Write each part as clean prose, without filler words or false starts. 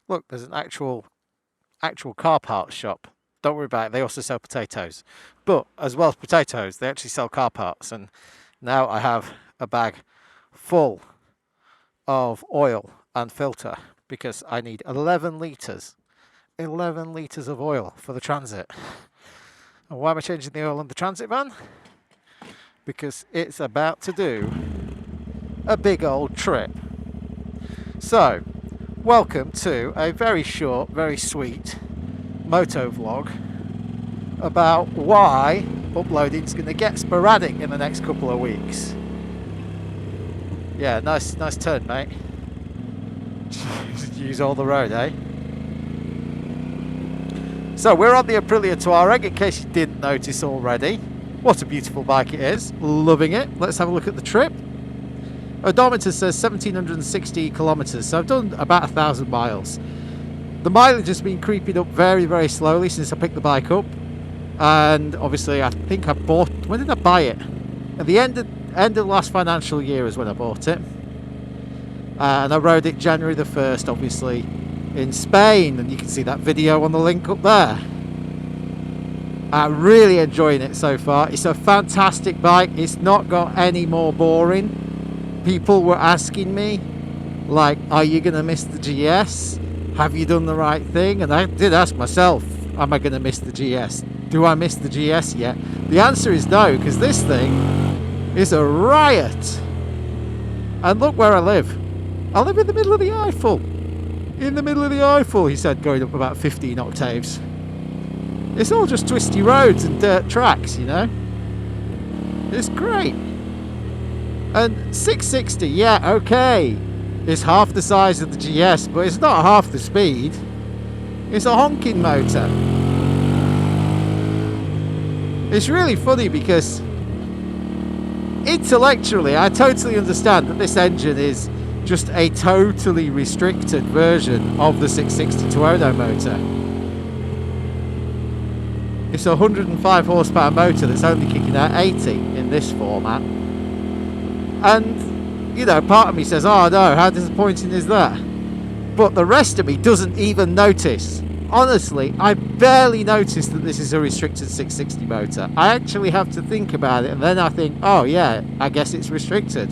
Look, there's an actual car parts shop. Don't worry about it. They also sell potatoes. But as well as potatoes, they actually sell car parts. And now I have a bag full of oil and filter because I need 11 litres. 11 litres of oil for the Transit. And why am I changing the oil on the Transit van? Because it's about to do a big old trip. So, welcome to a very short, very sweet moto vlog about why uploading is going to get sporadic in the next couple of weeks. Yeah, nice turn, mate. Use all the road, eh? So we're on the Aprilia Tuareg, in case you didn't notice already. What a beautiful bike it is. Loving it. Let's have a look at the trip. Odometer says 1,760 kilometers, so I've done about 1,000 miles. The mileage has been creeping up very, very slowly since I picked the bike up. And obviously I think I bought... When did I buy it? At the end of last financial year is when I bought it. And I rode it January the 1st, obviously, in Spain. And you can see that video on the link up there. I'm really enjoying it so far. It's a fantastic bike. It's not got any more boring. People were asking me, like, are you going to miss the GS? Have you done the right thing? And I did ask myself, am I going to miss the GS? Do I miss the GS yet? The answer is no, because this thing is a riot. And look where I live. I live in the middle of the Eifel. In the middle of the Eifel, he said, going up about 15 octaves. It's all just twisty roads and dirt tracks, you know. It's great. And 660, yeah, okay, it's half the size of the GS, but it's not half the speed. It's a honking motor. It's really funny because intellectually I totally understand that this engine is just a totally restricted version of the 660 Tuono motor. It's a 105 horsepower motor that's only kicking out 80 in this format. And, you know, part of me says, oh no, how disappointing is that? But the rest of me doesn't even notice. Honestly, I barely noticed that this is a restricted 660 motor. I actually have to think about it, and then I think, oh yeah, I guess it's restricted.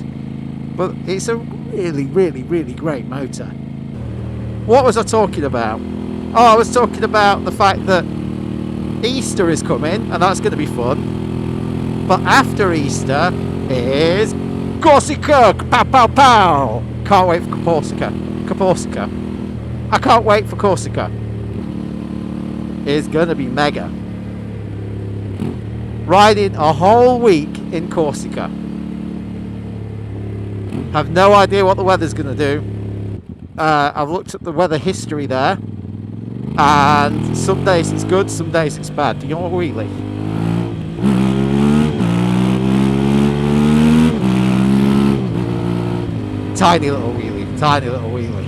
But it's a really, really, really great motor. What was I talking about? Oh, I was talking about the fact that Easter is coming, and that's going to be fun. But after Easter is Corsica! Pow, pow, pow! Can't wait for Corsica. Corsica. I can't wait for Corsica. It's going to be mega. Riding a whole week in Corsica. Have no idea what the weather's going to do. I've looked at the weather history there. And some days it's good, some days it's bad. Do you know what wheelie? Tiny little wheelie, tiny little wheelie.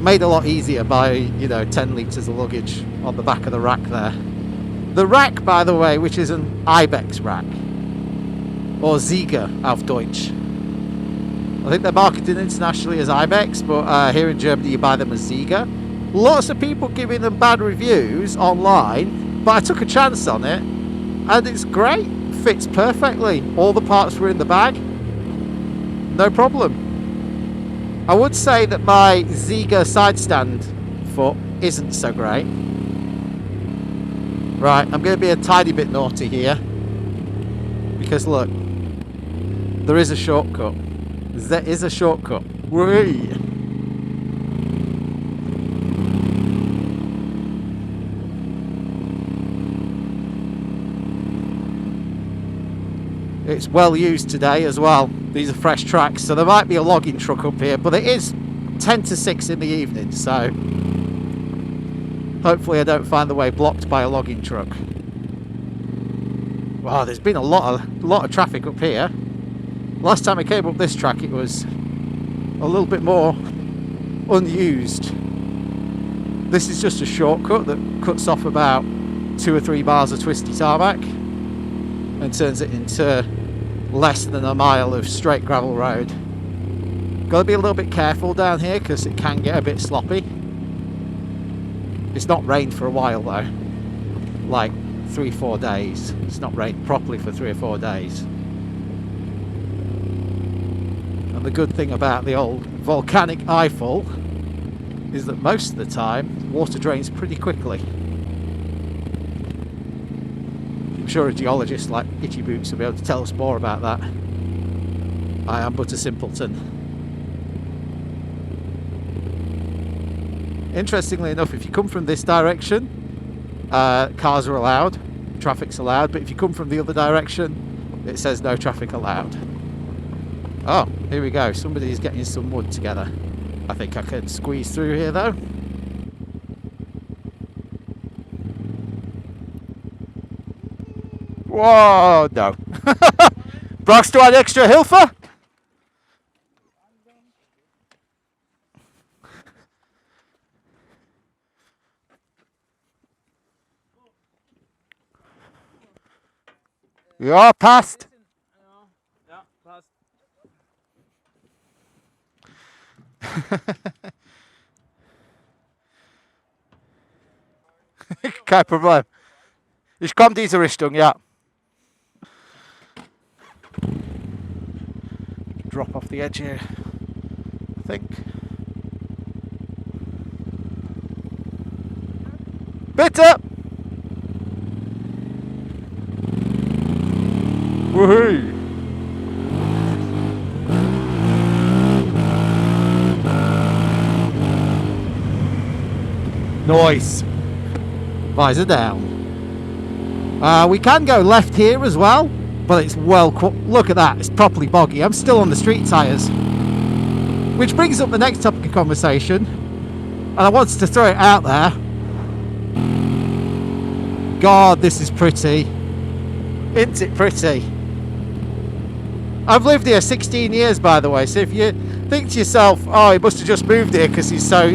Made a lot easier by, you know, 10 litres of luggage on the back of the rack there. The rack, by the way, which is an Ibex rack, or Zieger auf Deutsch. I think they're marketed internationally as Ibex, but here in Germany you buy them as Zieger. Lots of people giving them bad reviews online, but I took a chance on it, and it's great. Fits perfectly. All the parts were in the bag. No problem. I would say that my Zieger side stand foot isn't so great. Right, I'm going to be a tiny bit naughty here. Because look, there is a shortcut. There is a shortcut. Whee! It's well used today as well. These are fresh tracks, so there might be a logging truck up here, but it is 10 to 6 in the evening, so hopefully I don't find the way blocked by a logging truck. Wow, there's been a lot of traffic up here. Last time I came up this track it was a little bit more unused. This is just a shortcut that cuts off about 2 or 3 bars of twisty tarmac and turns it into less than a mile of straight gravel road. Got to be a little bit careful down here because it can get a bit sloppy. It's not rained for a while though, like 3-4 days. It's not rained properly for 3 or 4 days. And the good thing about the old volcanic Eifel is that most of the time water drains pretty quickly. I'm sure a geologist like Itchy Boots will be able to tell us more about that. I am but a simpleton. Interestingly enough, if you come from this direction, cars are allowed, traffic's allowed, but if you come from the other direction, it says no traffic allowed. Oh, here we go. Somebody's getting some wood together. I think I can squeeze through here though. Whoa, no. Brauchst du ein extra Hilfe? Ja, passt. Ja, passt. Kein Problem. Ich komme diese Richtung, ja. Drop off the edge here, I think. Bitte! Woohoo! Nice. Visor down. We can go left here as well, but it's well. Look at that, it's properly boggy. I'm still on the street tyres. Which brings up the next topic of conversation, and I wanted to throw it out there. God, this is pretty. Isn't it pretty? I've lived here 16 years, by the way, so if you think to yourself, oh, he must have just moved here because he so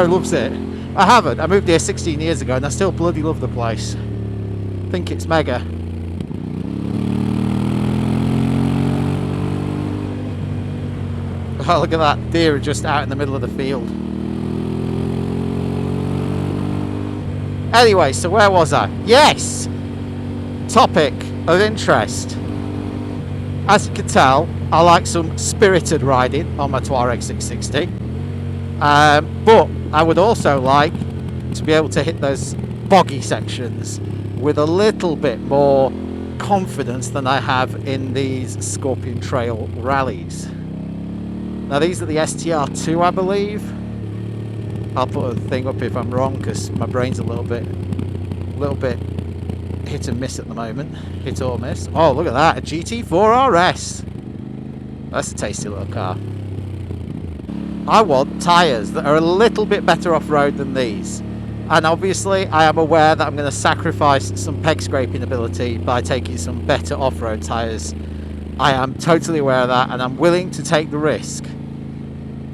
loves it. I haven't. I moved here 16 years ago and I still bloody love the place. I think it's mega. Oh, look at that deer just out in the middle of the field. Anyway, so where was I? Yes! Topic of interest. As you can tell, I like some spirited riding on my Tuareg 660. But I would also like to be able to hit those boggy sections with a little bit more confidence than I have in these Scorpion Trail rallies. Now these are the STR2, I believe. I'll put a thing up if I'm wrong because my brain's a little bit hit and miss at the moment. Hit or miss. Oh, look at that, a GT4 RS. That's a tasty little car. I want tyres that are a little bit better off-road than these. And obviously I am aware that I'm going to sacrifice some peg scraping ability by taking some better off-road tyres. I am totally aware of that and I'm willing to take the risk.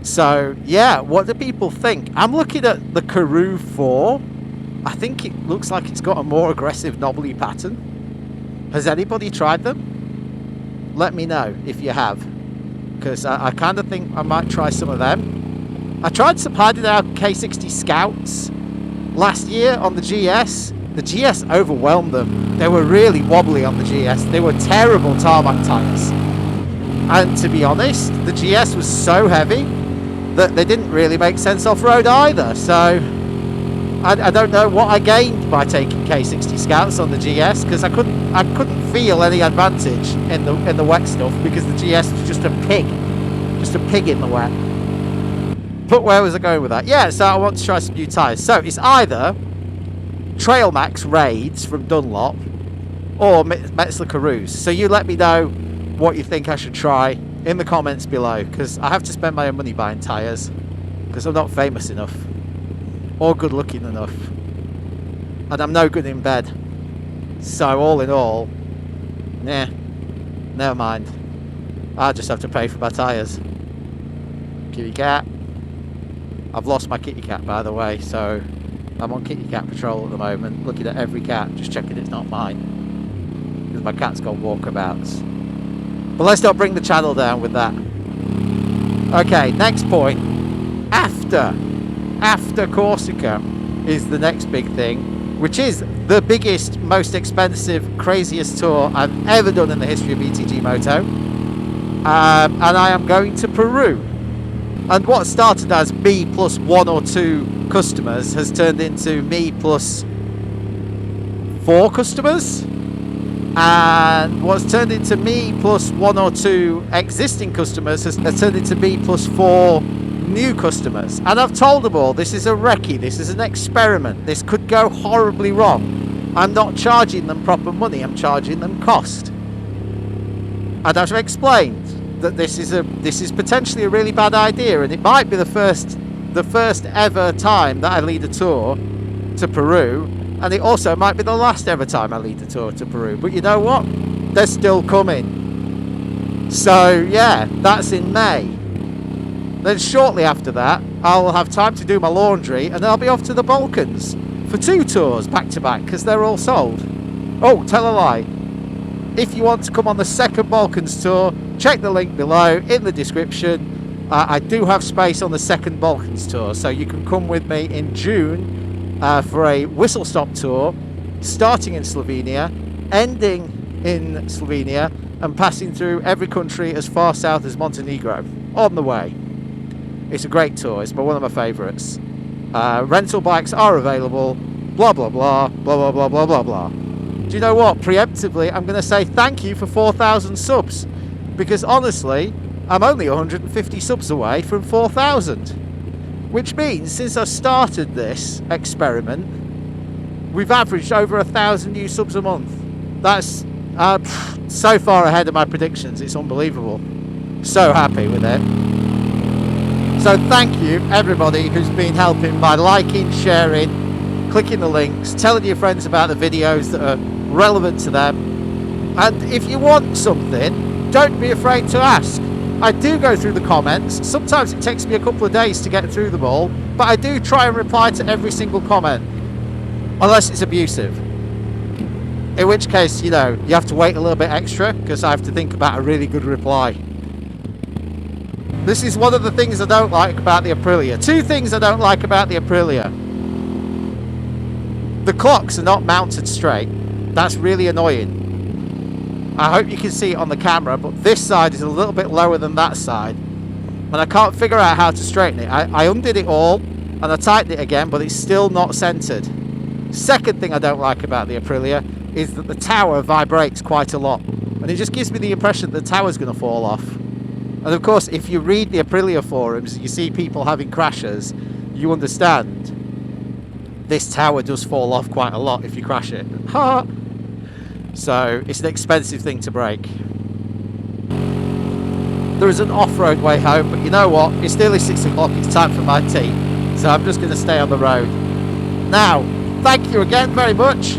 So yeah, what do people think? I'm looking at the Karoo 4. I think it looks like it's got a more aggressive knobbly pattern. Has anybody tried them? Let me know if you have, because I kind of think I might try some of them. I tried some Heidenau K60 Scouts last year on the GS. The GS overwhelmed them. They were really wobbly on the GS. They were terrible tarmac tyres. And to be honest, the GS was so heavy that they didn't really make sense off-road either. So I don't know what I gained by taking K60 Scouts on the GS, because I couldn't feel any advantage in the wet stuff because the GS was just a pig in the wet. But where was I going with that? Yeah, so I want to try some new tyres. So it's either Trailmax Raids from Dunlop or Metzler Karoos. So you let me know what you think I should try in the comments below, because I have to spend my own money buying tyres because I'm not famous enough or good looking enough, and I'm no good in bed. So all in all, nah, never mind. I just have to pay for my tyres. Kitty cat. I've lost my kitty cat, by the way, so I'm on kitty cat patrol at the moment, looking at every cat, just checking it's not mine, because my cat's got walkabouts. But let's not bring the channel down with that. Okay, next point. After Corsica is the next big thing, which is the biggest, most expensive, craziest tour I've ever done in the history of BTG Moto. And I am going to Peru. And what started as me plus 1 or 2 customers has turned into me plus 4 customers. And what's turned into me plus 1 or 2 existing customers has turned into me plus 4 new customers. And I've told them all, this is a recce, this is an experiment, this could go horribly wrong. I'm not charging them proper money, I'm charging them cost. And I've explained that this is potentially a really bad idea, and it might be the first ever time that I lead a tour to Peru, and it also might be the last ever time I lead a tour to Peru. But you know what? They're still coming. So yeah, that's in May. Then shortly after that, I'll have time to do my laundry, and I'll be off to the Balkans for 2 tours back to back, because they're all sold. Oh, tell a lie. If you want to come on the second Balkans tour, check the link below in the description. I do have space on the second Balkans tour, so you can come with me in June for a whistle-stop tour, starting in Slovenia, ending in Slovenia, and passing through every country as far south as Montenegro on the way. It's a great tour. It's one of my favourites. Rental bikes are available. Blah, blah, blah, blah, blah, blah, blah, blah, blah. Do you know what? Preemptively, I'm going to say thank you for 4,000 subs. Because honestly, I'm only 150 subs away from 4,000. Which means, since I started this experiment, we've averaged over 1,000 new subs a month. That's so far ahead of my predictions. It's unbelievable. So happy with it. So thank you, everybody who's been helping by liking, sharing, clicking the links, telling your friends about the videos that are relevant to them. And if you want something, don't be afraid to ask. I do go through the comments. Sometimes it takes me a couple of days to get through them all, but I do try and reply to every single comment, unless it's abusive. In which case, you know, you have to wait a little bit extra, because I have to think about a really good reply. This is one of the things I don't like about the Aprilia. 2 things I don't like about the Aprilia. The clocks are not mounted straight. That's really annoying. I hope you can see it on the camera, but this side is a little bit lower than that side. And I can't figure out how to straighten it. I undid it all, and I tightened it again, but it's still not centered. Second thing I don't like about the Aprilia is that the tower vibrates quite a lot. And it just gives me the impression that the tower's going to fall off. And of course, if you read the Aprilia forums, you see people having crashes, you understand this tower does fall off quite a lot if you crash it. Ha! So it's an expensive thing to break. There is an off-road way home, but you know what? It's nearly 6 o'clock, it's time for my tea. So I'm just going to stay on the road. Now, thank you again very much.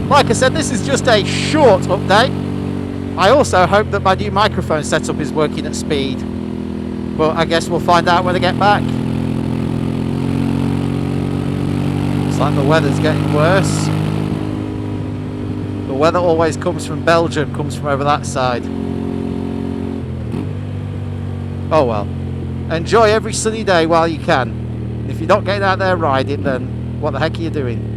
Like I said, this is just a short update. I also hope that my new microphone setup is working at speed, but I guess we'll find out when I get back. It's like the weather's getting worse. The weather always comes from Belgium, comes from over that side. Oh well. Enjoy every sunny day while you can. If you're not getting out there riding, then what the heck are you doing?